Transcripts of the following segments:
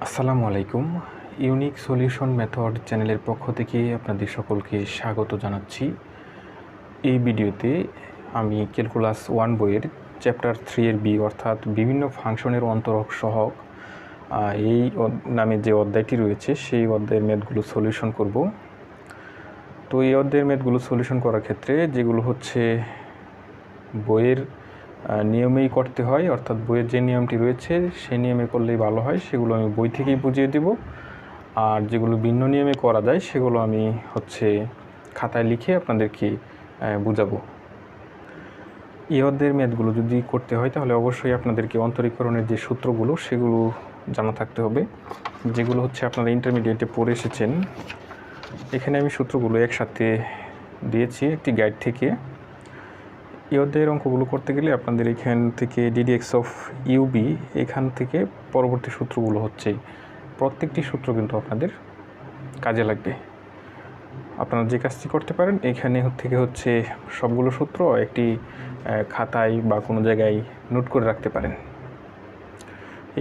আসসালামু আলাইকুম। Unique solution method চ্যানেলের পক্ষ থেকে আপনাদের সকলকে স্বাগত জানাচ্ছি। এই ভিডিওতে আমি ক্যালকুলাস 1 বইয়ের চ্যাপ্টার 3 এর বি অর্থাৎ বিভিন্ন ফাংশনের অন্তরক সহগ এই নামে যে অধ্যায়টি রয়েছে সেই অধ্যায়ের ম্যাথগুলো সলিউশন করব। তো এই অধ্যায়ের ম্যাথগুলো সলিউশন করার ক্ষেত্রে যেগুলো হচ্ছে বইয়ের নিয়মেই করতে হয়, অর্থাৎ বইয়ের যে নিয়মটি রয়েছে সেই নিয়মে করলেই ভালো হয়, সেগুলো আমি বই থেকেই বুঝিয়ে দেব। আর যেগুলো ভিন্ন নিয়মে করা যায় সেগুলো আমি খাতায় লিখে আপনাদেরকে বুঝাবো। এই অধ্যায়ের ম্যাথগুলো যদি করতে হয় তাহলে অবশ্যই আপনাদেরকে অন্তরীকরণের যে সূত্রগুলো সেগুলো জানা থাকতে হবে, যেগুলো হচ্ছে আপনারা ইন্টারমিডিয়েটে পড়ে এসেছেন। এখানে আমি সূত্রগুলো একসাথে দিয়েছি একটি গাইড থেকে। এই অধ্যায়ের অঙ্কগুলো করতে গেলে আপনাদের এখান থেকে ডিডিএক্স অফ ইউবি এখান থেকে পরবর্তী সূত্রগুলো হচ্ছে প্রত্যেকটি সূত্র কিন্তু আপনাদের কাজে লাগবে। আপনারা যে কাজটি করতে পারেন এখানে থেকে হচ্ছে সবগুলো সূত্র একটি খাতায় বা কোনো জায়গায় নোট করে রাখতে পারেন।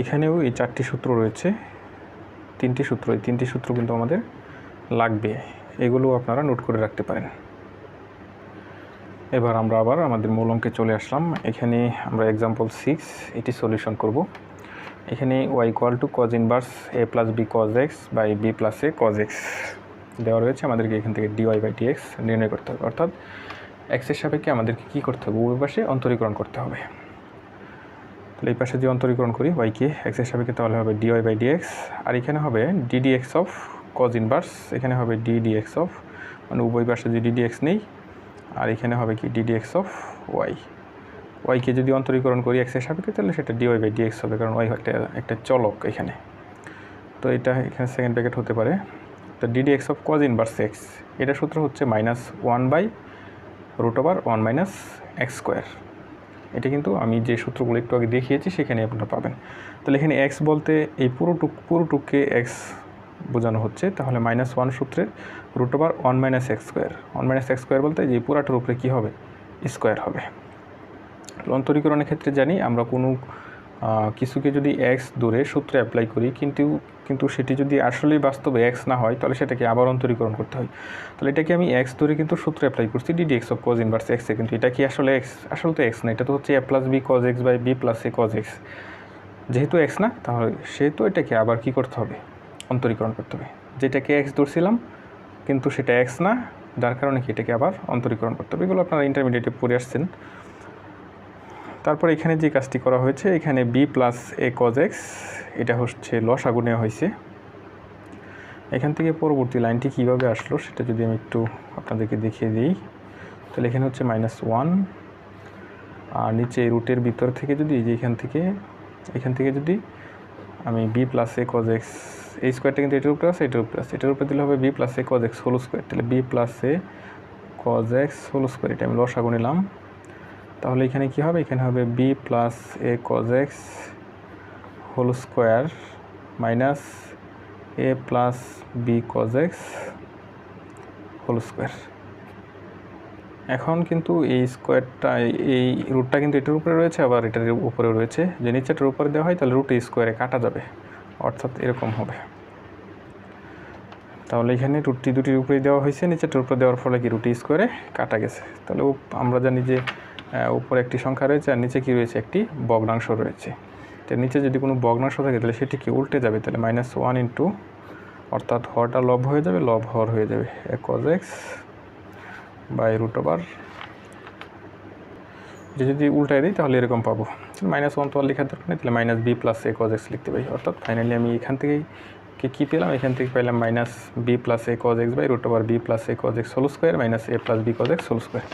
এখানেও এই 4টি সূত্র রয়েছে, 3টি সূত্র, এই 3টি সূত্র কিন্তু আমাদের লাগবে, এগুলো আপনারা নোট করে রাখতে পারেন। এবার আমরা আবার আমাদের মূল অঙ্কে চলে আসলাম। এখানে আমরা এক্সাম্পল 6 এটি সলিউশন করব। এখানে y equal to cos inverse a plus B cos x by b plus A cos x দেওয়া রয়েছে। আমাদেরকে এখান থেকে dy বাই dx নির্ণয় করতে হবে, অর্থাৎ x এর সাপেক্ষে আমাদেরকে কী করতে হবে, উভয় পাশে অন্তরীকরণ করতে হবে। তাহলে এই পাশে যে অন্তরীকরণ করি y কে x এর সাপেক্ষে, তাহলে হবে dy বাই dx, আর এখানে হবে ddx অফ cos ইনভার্স, এখানে হবে ddx অফ, মানে উভয় পাশে যে ddx নেই, আর এখানে হবে কি ddx অফ y। ওয়াইকে যদি অন্তরীকরণ করি x এর সাপেক্ষে তাহলে সেটা dy বাই dx হবে, কারণ y একটা চলক এখানে। তো এটা এখানে সেকেন্ড ব্র্যাকেট হতে পারে। তো ddx of cos inverse x, এটা সূত্র হচ্ছে -1/√1 মাইনাস x স্কোয়ার। এটা কিন্তু আমি যে সূত্রগুলো একটু আগে দেখিয়েছি সেখানে আপনারা পাবেন। তাহলে এখানে x বলতে এই পুরোটুককে x বোঝানো হচ্ছে, তাহলে -1 সূত্রের √1 minus x square, 1 minus x square বলতে যে পুরাটার উপরে কী হবে, স্কোয়ার হবে। অন্তরীকরণের ক্ষেত্রে জানি আমরা কোনো কিছুকে যদি x ধরে সূত্রে অ্যাপ্লাই করি কিন্তু সেটি যদি আসলেই বাস্তবে x না হয় তাহলে সেটাকে আবার অন্তরীকরণ করতে হয়। তাহলে এটাকে আমি x ধরে কিন্তু সূত্রে অ্যাপ্লাই করছি ddx of cos inverse x এ, কিন্তু এটা কি আসলে x? আসলে তো x না, এটা তো হচ্ছে a plus B cos x by b plus A cos x। যেহেতু x না, তাহলে সেহেতু এটাকে আবার কি করতে হবে, অন্তরীকরণ করতে হবে। যেটাকে x ধরছিলাম কিন্তু সেটা x না, যার কারণে কি এটাকে আবার অন্তরীকরণ করতে হবে। এগুলো আপনারা ইন্টারমিডিয়েটে পড়ে আসছেন। তারপর এখানে যে কাজটি করা হয়েছে, এখানে বি প্লাস এ cos x, এটা হচ্ছে লসাগু নেওয়া হয়েছে। এখান থেকে পরবর্তী লাইনটি কীভাবে আসলো সেটা যদি আমি একটু আপনাদেরকে দেখিয়ে দিই, তাহলে এখানে হচ্ছে -1, আর নিচে রুটের ভিতর থেকে যদি এই যে এখান থেকে যদি আমি বি প্লাস এ cos x, এই স্কোয়ারটা কিন্তু এটার উপরে আছে, এটার উপরে দিলে হবে বি প্লাস এ cos x হোল স্কোয়ার। তাহলে বি প্লাস এ cos x হোল স্কোয়ার, এটা আমি লসাগু নিলাম। তাহলে এখানে কী হবে, এখানে হবে বি প্লাস এ cos x whole square minus এ plus B cos x whole square. এখন কিন্তু এই স্কোয়ারটা, এই রুটটা কিন্তু এটার উপরে রয়েছে, আবার এটার উপরে রয়েছে। যে নিচেটার উপরে দেওয়া হয় তাহলে রুট স্কোয়ারে কাটা যাবে, অর্থাৎ এরকম হবে। তাহলে এখানে রুটটি দুটির উপরে দেওয়া হয়েছে, নিচেটার উপরে দেওয়ার ফলে কি রুট স্কোয়ারে কাটা গেছে। তাহলে আমরা জানি যে উপরে একটি সংখ্যা রয়েছে আর নিচে কি রয়েছে, একটি ভগ্নাংশ রয়েছে। তো নিচে যদি কোনো ভগ্নাংশ থাকে তাহলে সেটি কি উল্টে যাবে, তাহলে -1 ইন্টু, অর্থাৎ হরটা লব হয়ে যাবে, লব হর হয়ে যাবে এ cos x বাই √, যদি উল্টায় দিই তাহলে এরকম পাবো। -1 তো আর লেখার দরকার নেই, তাহলে মাইনাস বি প্লাস এ cos x লিখতে পারি। অর্থাৎ ফাইনালি আমি এখান থেকে কী পেলাম, এখান থেকে পাইলাম -b plus A cos x by √, b plus A cos x whole square minus A plus B cos x whole square.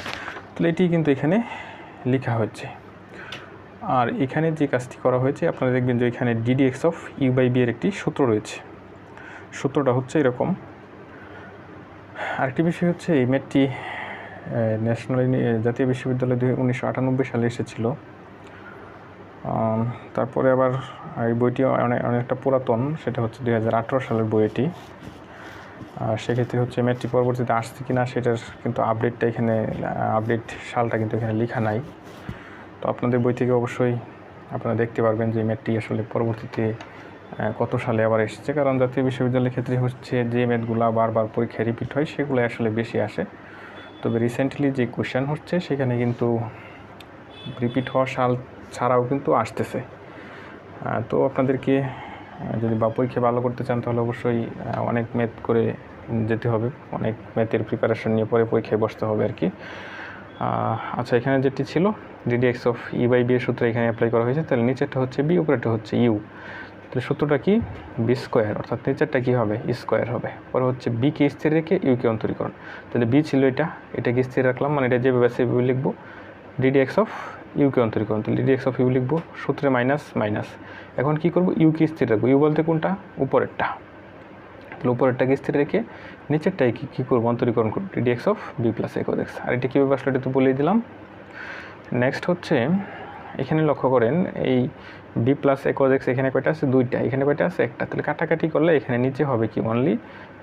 তাহলে এটি কিন্তু এখানে লেখা হচ্ছে। আর এখানে যে কাজটি করা হয়েছে, আপনারা দেখবেন যে এখানে ddx of u by b এর একটি সূত্র রয়েছে। সূত্রটা হচ্ছে এরকম। আরেকটি বিষয় হচ্ছে এই ম্যাথটি ন্যাশনাল জাতীয় বিশ্ববিদ্যালয় 1998 সালে এসেছিল। তারপরে আবার এই বইটি অনেকটা পুরাতন, সেটা হচ্ছে 2018 সালের বই এটি। আর সেক্ষেত্রে হচ্ছে ম্যাথটি পরবর্তীতে আসছে কি না সেটার কিন্তু আপডেটটা এখানে, আপডেট সালটা কিন্তু এখানে লেখা নাই। তো আপনাদের বই থেকে অবশ্যই আপনারা দেখতে পারবেন যে ম্যাথটি আসলে পরবর্তীতে কত সালে আবার এসেছে, কারণ জাতীয় বিশ্ববিদ্যালয়ের ক্ষেত্রে হচ্ছে যে ম্যাথগুলো বারবার পরীক্ষায় রিপিট হয় সেগুলো আসলে বেশি আসে। তবে রিসেন্টলি যে কোয়েশ্চেন হচ্ছে সেখানে কিন্তু রিপিট হওয়া সাল ছাড়াও কিন্তু আসতেছে। তো আপনাদেরকে যদি বা পরীক্ষা ভালো করতে চান তাহলে অবশ্যই অনেক ম্যাথ করে যেতে হবে, অনেক ম্যাথের প্রিপারেশন নিয়ে পরে পরীক্ষায় বসতে হবে আর কি। আচ্ছা, এখানে যেটি ছিল ddx of e by b এর সূত্র এখানে অ্যাপ্লাই করা হয়েছে। তাহলে নিচেরটা হচ্ছে বি, উপরেরটা হচ্ছে ইউ। তাহলে সূত্রটা কি? বি স্কোয়ার, অর্থাৎ নিচেরটা কী হবে? স্কোয়ার হবে। পরে হচ্ছে বিকে স্থির রেখে ইউকে অন্তরীকরণ। তাহলে বি ছিল এটাকে স্থির রাখলাম, মানে এটা যেভাবে সেভাবে লিখবো ddx অফ ইউকে অন্তরীকরণ। তাহলে ddx অফ ইউ লিখবো, সূত্রে মাইনাস মাইনাস। এখন কী করবো? ইউকে স্থির রাখবো। ইউ বলতে কোনটা? উপরেরটা। তাহলে উপরেরটাকে স্থির রেখে নিচেরটাই কী করবো? অন্তরীকরণ করবো ddx of B plus A cos x। আর এটা কীভাবে আসলে এটা তো বলেই দিলাম। নেক্সট হচ্ছে এখানে লক্ষ্য করেন এই বি প্লাস এ cos x এখানে কয়টা আছে? দুইটা। এখানে কয়টা আছে? একটা। তাহলে কাটাকাটি করলে এখানে নিচে হবে কি? অনলি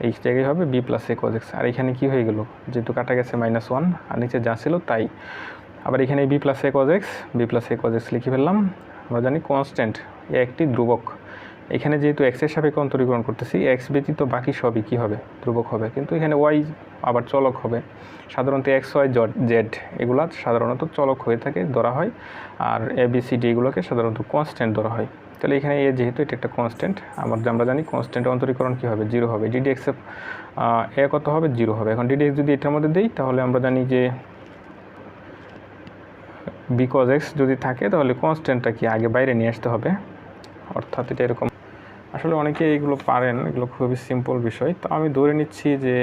এই জায়গায় হবে বি প্লাস এ cos x। আর এখানে কী হয়ে গেল? যেহেতু কাটা গেছে -1 আর নিচে যা ছিল তাই। আবার এখানে বি প্লাস এ cos x, বি প্লাস এ cos x লিখে ফেললাম। আমরা জানি কনস্ট্যান্ট এ একটি ধ্রুবক। এখানে যেহেতু এক্সের সাপেক্ষে অন্তরীকরণ করতেছি, এক্স ব্যতীত বাকি সবই কী হবে? ধ্রুবক হবে। কিন্তু এখানে ওয়াই আবার চলক হবে। সাধারণত এক্স ওয়াই জেড এগুলা সাধারণত চলক হয়ে থাকে, ধরা হয়। আর এ বি সি ডি এগুলোকে সাধারণত কনস্ট্যান্ট ধরা হয়। তাহলে এখানে এ যেহেতু এটা একটা কনস্ট্যান্ট, আমরা জানি কনস্ট্যান্ট অন্তরীকরণ কী হবে? 0 হবে। ডিডিএক্স এ কত হবে? 0 হবে। এখন ডিডিএক্স যদি এটার মধ্যে দিই তাহলে আমরা জানি যে বি cos x যদি থাকে তাহলে কনস্ট্যান্টটা কি আগে বাইরে নিয়ে আসতে হবে, অর্থাৎ এটা এরকম। আসলে অনেকে এগুলো পারেন, এগুলো খুবই সিম্পল বিষয়। তো আমি ধরে নিচ্ছি যে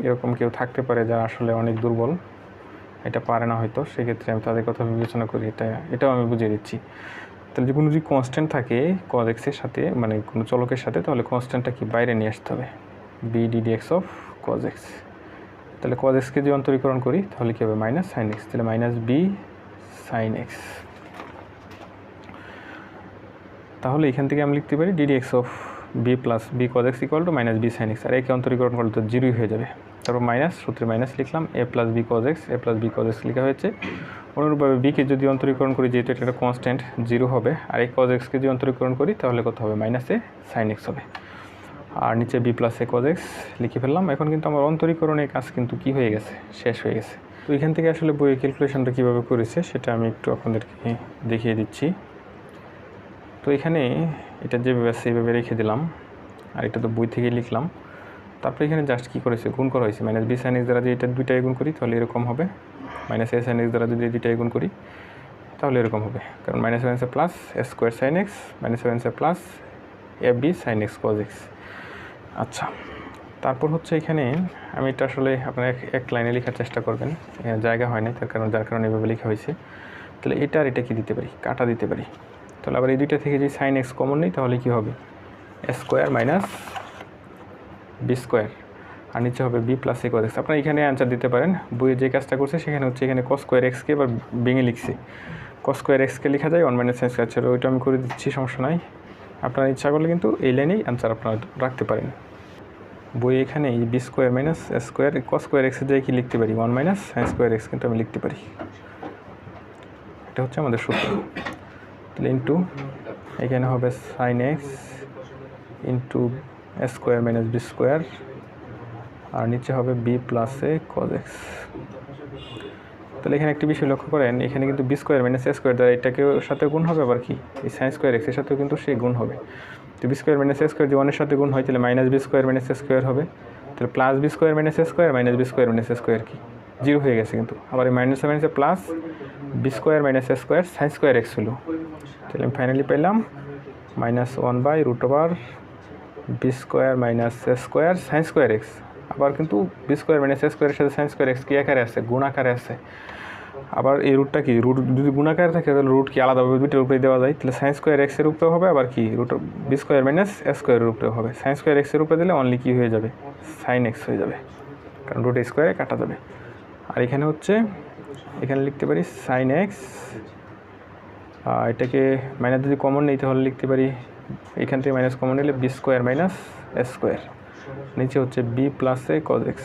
এরকম কেউ থাকতে পারে যারা আসলে অনেক দুর্বল, এটা পারে না হয়তো, সেক্ষেত্রে আমি তাদের কথা বিবেচনা করি, এটাও আমি বুঝিয়ে দিচ্ছি। তাহলে যে কোনো যদি কনস্ট্যান্ট থাকে cos x এর সাথে, মানে কোনো চলকের সাথে, তাহলে কনস্ট্যান্টটা কি বাইরে নিয়ে আসতে হবে, B ddx of cos x। তাহলে cos x কে যদি অন্তরীকরণ করি তাহলে কী হবে? Minus sine x. তাহলে মাইনাস বি সাইন এক্স। তাহলে এখান থেকে আমি লিখতে পারি ddx of B plus B cos x equal to minus B sine x. আর একে অন্তরীকরণ করলে তো 0 হয়ে যাবে। তারপর মাইনাস, সূত্রে মাইনাস লিখলাম, এ প্লাস বি cos x, এ প্লাস বি cos x লেখা হয়েছে। অনুরূপভাবে বিকে যদি অন্তরীকরণ করি, যেহেতু এটা একটা কনস্ট্যান্ট, 0 হবে। আর এই cos x কে যদি অন্তরীকরণ করি তাহলে কত হবে? মাইনাস এ সাইন এক্স হবে। আর নিচে বি প্লাস এ cos x লিখে ফেললাম। এখন কিন্তু আমার অন্তরীকরণের কাজ কিন্তু কী হয়ে গেছে? শেষ হয়ে গেছে। তো এখান থেকে আসলে বইয়ের ক্যালকুলেশনটা কীভাবে করেছে সেটা আমি একটু আপনাদেরকে দেখিয়ে দিচ্ছি। তো এখানে এটা যেভাবে সেইভাবে রেখে দিলাম, আর এটা তো বই থেকে লিখলাম। তারপরে এখানে জাস্ট কী করেছে? গুণ করা হয়েছে। মাইনাস বি সাইন এক্স দ্বারা যদি এটা দুইটাই গুণ করি তাহলে এরকম হবে। মাইনাস এ সাইন এক্স দ্বারা যদি দুইটাই গুণ করি তাহলে এরকম হবে, কারণ মাইনাস সেভেন্সে plus A square sine x, minus সেভেন্সে plus A B sine x cos x। আচ্ছা, তারপর হচ্ছে এখানে আমি এটা আসলে আপনারা এক লাইনে লেখার চেষ্টা করবেন, জায়গা হয় না যার কারণে এভাবে লেখা হয়েছে। তাহলে এটা আর এটা কি দিতে পারি? কাটা দিতে পারি। তাহলে আবার এই দুইটা থেকে যদি সাইন এক্স কমন নেই তাহলে কী হবে? এ স্কোয়ার মাইনাস বি স্কোয়ার, আর নিচে হবে বি প্লাস এ cos x। আপনারা এখানে অ্যান্সার দিতে পারেন। বইয়ে যে কাজটা করছে সেখানে হচ্ছে এখানে cos স্কোয়ার এক্সকে এবার ভেঙে লিখছে। cos স্কোয়ার এক্সকে লেখা যায় 1 মাইনাস সাইন স্কোয়ার, ছিল ওইটা আমি করে দিচ্ছি, সমস্যা নাই। আপনারা ইচ্ছা করলে কিন্তু এই লাইনেই অ্যান্সার আপনারা রাখতে পারেন। বই এখানে এই b square minus square cos স্কোয়ার এক্সের জায়গায় কি লিখতে পারি? 1 মাইনাস সাইন স্কোয়ার এক্স কিন্তু আমি লিখতে পারি। এটা হচ্ছে আমাদের সূত্র। তাহলে ইন্টু এখানে হবে sine x into square minus B square, আর নিচে হবে বি প্লাস এ cos x। তাহলে এখানে একটি বিষয় লক্ষ্য করেন, এখানে কিন্তু B square minus A square দ্বারা এটাকে সাথে গুণ হবে, আবার কি এই সাইন স্কোয়ার এক্সের সাথেও কিন্তু সেই গুণ হবে। তো B square minus A square যে 1 এর সাথে গুণ হয় তাহলে minus B square minus A square হবে। তাহলে plus B square minus A square minus B square minus A square কি 0 হয়ে গেছে কিন্তু। আবার এই মাইনাস মাইনাসে plus B square minus A square sine square x হলো। তাহলে আমি ফাইনালি পেলাম -1/√ওভার B square minus A square sine square x. আবার কিন্তু বি স্কোয়ার মাইনাস এ স্কোয়ারের সাথে সাইন স্কোয়ার এক্স কি আকারে আছে? গুণ আকারে আছে। আবার এই রুটটা কি? রুট যদি গুণাকারে থাকে তাহলে রুট কি আলাদাভাবে দুইটার উপরে দেওয়া যায়? তাহলে সাইন স্কোয়ার এক্সের উপরেও হবে, আবার কি রুট বি স্কোয়ার মাইনাস এ স্কোয়ারের উপরেও হবে। সাইন স্কোয়ার এক্সের উপরে দিলে অনলি কি হয়ে যাবে? সাইন এক্স হয়ে যাবে, কারণ রুট স্কোয়ারে কাটা যাবে। আর এখানে হচ্ছে এখানে লিখতে পারি সাইন এক্স, এটাকে মাইনাস যদি কমন নেই তাহলে লিখতে পারি এখান থেকে মাইনাস কমন নিলে B square minus A square, নিচে হচ্ছে বি প্লাস এ cos x।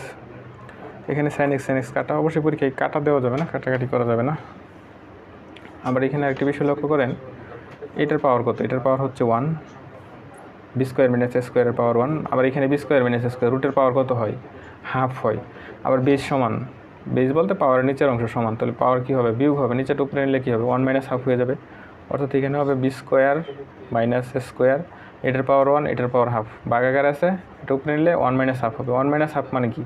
এখানে সাইন এক্স কাটা, অবশ্যই পরীক্ষায় কাটা দেওয়া যাবে না, কাটাকাটি করা যাবে না। আবার এখানে আরেকটি বিষয় লক্ষ্য করেন, এটার পাওয়ার কত? এটার পাওয়ার হচ্ছে 1, বি স্কোয়ার মাইনাস এ স্কোয়ারের পাওয়ার 1। আবার এখানে B square minus A square, রুটের পাওয়ার কত হয়? হাফ হয়। আবার বেস সমান, বেস বলতে পাওয়ারের নিচের অংশ সমান, তাহলে পাওয়ার কী হবে? বিয়োগ হবে। নিচেটা উপরে নিলে কী হবে? 1 মাইনাস হাফ হয়ে যাবে। অর্থাৎ এখানে হবে B square minus A square, এটার পাওয়ার 1, এটার পাওয়ার হাফ, ভাগাকার আছে, এটা উপরে নিলে 1 মাইনাস হাফ হবে। 1 মাইনাস হাফ মানে কি?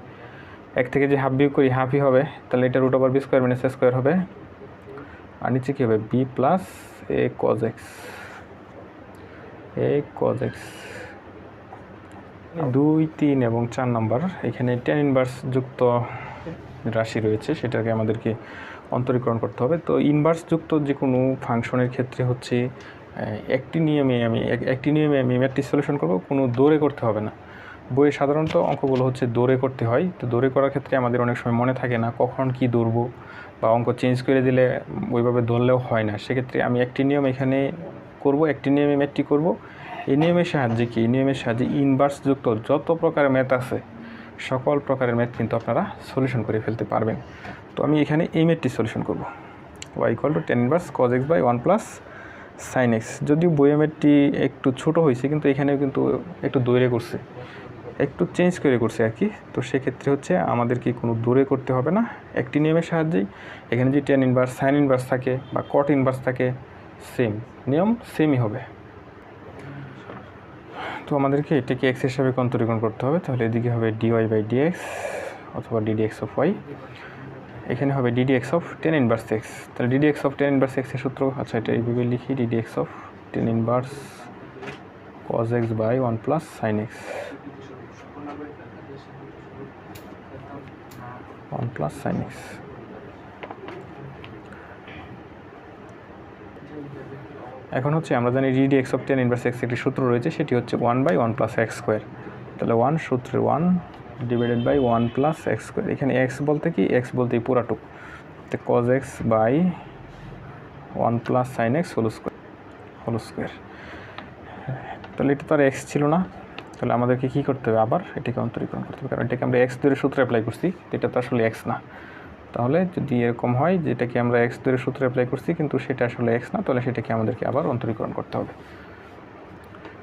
এক থেকে যে হাফ বিয়োগ করি হাফই হবে, তাহলে এটা root over B square minus A square হবে। আর নিচে কী হবে? B plus A cos x, A cos x. 2, 3 এবং 4 নাম্বার এখানে tan ইনভার্স যুক্ত রাশি রয়েছে, সেটাকে আমাদেরকে অন্তরীকরণ করতে হবে। তো ইনভার্স যুক্ত যে কোনো ফাংশনের ক্ষেত্রে হচ্ছে একটি নিয়মে আমি ম্যাট্রিক্স সলিউশন করব, কোনো দৌড়ে করতে হবে না। বইয়ে সাধারণত অঙ্কগুলো হচ্ছে দৌড়ে করতে হয়। তো দৌড়ে করার ক্ষেত্রে আমাদের অনেক সময় মনে থাকে না কখন কি দৌড়বো, বা অঙ্ক চেঞ্জ করে দিলে ওইভাবে ধরলেও হয় না। সেক্ষেত্রে আমি একটি নিয়ম এখানে করব, একটি নিয়মে ম্যাথটি করব। এই নিয়মের সাহায্যে কি? এই নিয়মের সাহায্যে ইনভার্স যুক্ত যত প্রকারের ম্যাথ আছে সকল প্রকারের ম্যাথ কিন্তু আপনারা সলিউশন করে ফেলতে পারবেন। তো আমি এখানে এই ম্যাথটি সলিউশন করব, y = tan inverse cos x / 1 + sin x। যদিও বইয়ের ম্যাথটি একটু ছোট হয়েছে, কিন্তু এখানেও কিন্তু একটু দৌড়ে করছে, একটু চেঞ্জ করে করছে আর কি। তো সেক্ষেত্রে হচ্ছে আমাদেরকে কোনো দৌড়ে করতে হবে না, একটি নিয়মের সাহায্যেই। এখানে যদি tan ইনভার্স sin ইনভার্স থাকে বা cot ইনভার্স থাকে, সেম নিয়ম, সেমই হবে। তো আমাদেরকে এটাকে x হিসাবে অন্তরীকরণ করতে হবে। তাহলে এদিকে হবে dy/dx অথবা ddx of y, এখানে হবে ddx of tan inverse x। তাহলে ddx of tan inverse x এর সূত্র, আচ্ছা এটা এইভাবে লিখি, ddx of tan inverse cos x / 1 + sin x, 1 + sin x। এখন হচ্ছে আমরা জানি ddx of tan inverse x একটি সূত্র রয়েছে, সেটি হচ্ছে 1/1 + x²। তাহলে 1 সূত্রে 1 / 1 + x²। এখানে x বলতে কি? x বলতে পুরাটুক, তো cos x / 1 + sin x whole square. তাহলে এটা তো আর x ছিল না, তাহলে আমাদেরকে কী করতে হবে? আবার এটাকে অন্তরীকরণ করতে হবে, কারণ এটাকে আমরা x ধরে সূত্র অ্যাপ্লাই করছি, এটা তো আসলে x না। তাহলে যদি এরকম হয় যেটাকে আমরা x ধরে সূত্র অ্যাপ্লাই করছি কিন্তু সেটা আসলে x না, তাহলে সেটাকে আমাদেরকে আবার অন্তরীকরণ করতে হবে।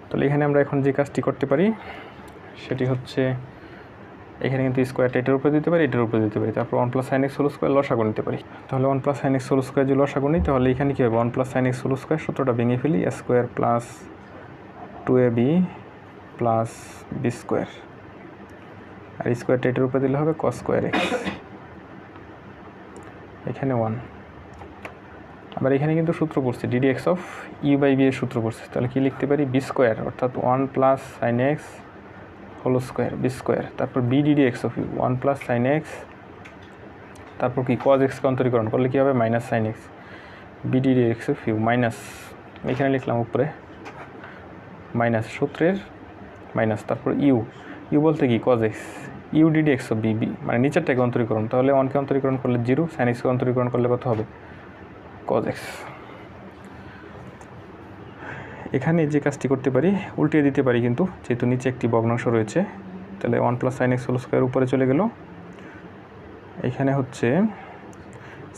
তাহলে এখানে আমরা এখন যে কাজটি করতে পারি সেটি হচ্ছে, এখানে কিন্তু স্কোয়ারটা এটার উপরে দিতে পারি, এটার উপরে দিতে পারি, তারপর 1 + sin x হোল স্কোয়ার লসাগু নিতে পারি। তাহলে 1 + sin x হোল স্কোয়ার যদি লসাগু নিই, তাহলে এখানে কী হবে? 1 + sin x হোল স্কোয়ার সূত্রটা ভেঙে ফেলি, a² + 2ab + b², আর স্কোয়ারটা এটার উপরে দিলে হবে cos² x, এখানে 1। আবার এখানে কিন্তু সূত্র পড়ছে ddx of u/b এর সূত্র পড়ছে, তাহলে কি লিখতে পারি? b² অর্থাৎ 1 + sin x whole square b², তারপর b ddx of u 1 + sin x, তারপর কি cos x কে অন্তরীকরণ করলে কি হবে? -sin x, b ddx of u minus, এখানে লিখলাম উপরে মাইনাস, সূত্রের মাইনাস, তারপর u বলতে কি? cos x, u ddx of b, মানে নিচেরটাকে অন্তরীকরণ, তাহলে 1 কে অন্তরীকরণ করলে 0, sin x কে অন্তরীকরণ করলে কত হবে? cos x। এখানে যে কাজটি করতে পারি, উল্টিয়ে দিতে পারি, কিন্তু যেহেতু নিচে একটি ভগ্নাংশ রয়েছে, তাহলে 1 + sin x হোল স্কোয়ার উপরে চলে গেল। এখানে হচ্ছে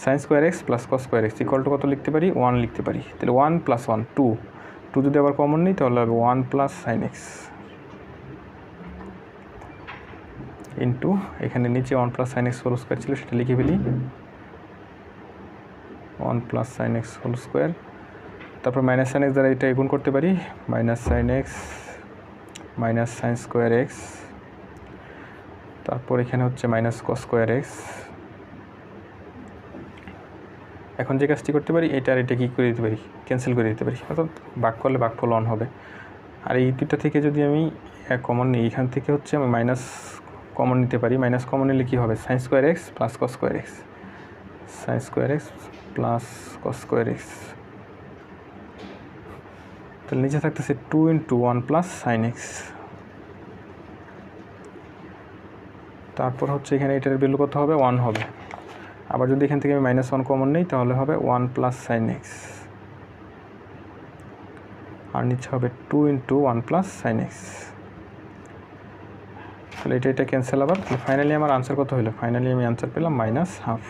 sin² x + cos² x = কত লিখতে পারি? 1 লিখতে পারি। তাহলে 1 + 1 2 যদি আবার কমন নিই তাহলে হবে 1 + sin x ইন্টু, এখানে নিচে 1 + sin x হোল স্কোয়ার ছিল, সেটা লিখে ফেলি, 1 + sin x হোল স্কোয়ার, তারপর -sin x দ্বারা এটা গুণ করতে পারি, -sin x -sin² x, তারপর এখানে হচ্ছে -cos² x। এখন যে কাজটি করতে পারি, এটা আর এটা কী করে দিতে পারি? ক্যান্সেল করে দিতে পারি, অর্থাৎ ভাগ করলে ভাগফল 1 হবে। আর এই দুইটা থেকে যদি আমি কমন নিই, এখান থেকে হচ্ছে আমি মাইনাস কমন নিতে পারি, মাইনাস কমন নিলে কী হবে? sin² x + cos² x, sin² x + cos² x, তাহলে নিচে থাকতেছে 2 × 1 + sin x। তারপর হচ্ছে এখানে এটার ভ্যালু কত হবে? 1 হবে। আবার যদি এখান থেকে আমি -1 কমন নিই তাহলে হবে 1 + sin x, আর নিচে হবে 2 × 1 + sin x। তাহলে এটা ক্যান্সেল। আবার ফাইনালি আমার আনসার কত হলো? ফাইনালি আমি আনসার পেলাম -1/2।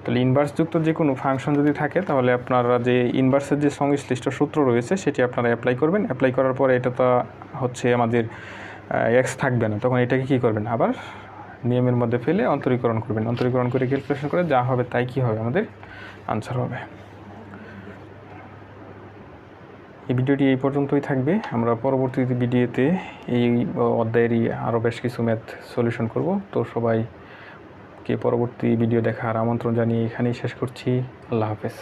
তো তাহলে ইনভার্সযুক্ত যে কোনো ফাংশন যদি থাকে তাহলে আপনারা যে ইনভার্সের যে সংশ্লিষ্ট সূত্র রয়েছে সেটি আপনারা অ্যাপ্লাই করবেন। অ্যাপ্লাই করার পরে এটা তো হচ্ছে আমাদের এক্স থাকবে না, তখন এটাকে কী করবেন, আবার নিয়মের মধ্যে ফেলে অন্তরীকরণ করবেন। অন্তরীকরণ করে ক্যালকুলেশন করে যা হবে তাই কী হবে, আমাদের আনসার হবে। এই ভিডিওটি এই পর্যন্তই থাকবে। আমরা পরবর্তী ভিডিওতে এই অধ্যায়েরই আরও বেশ কিছু ম্যাথ সলিউশন করব। তো সবাইকে পরবর্তী ভিডিও দেখার আমন্ত্রণ জানিয়ে এখানেই শেষ করছি। আল্লাহ হাফেজ।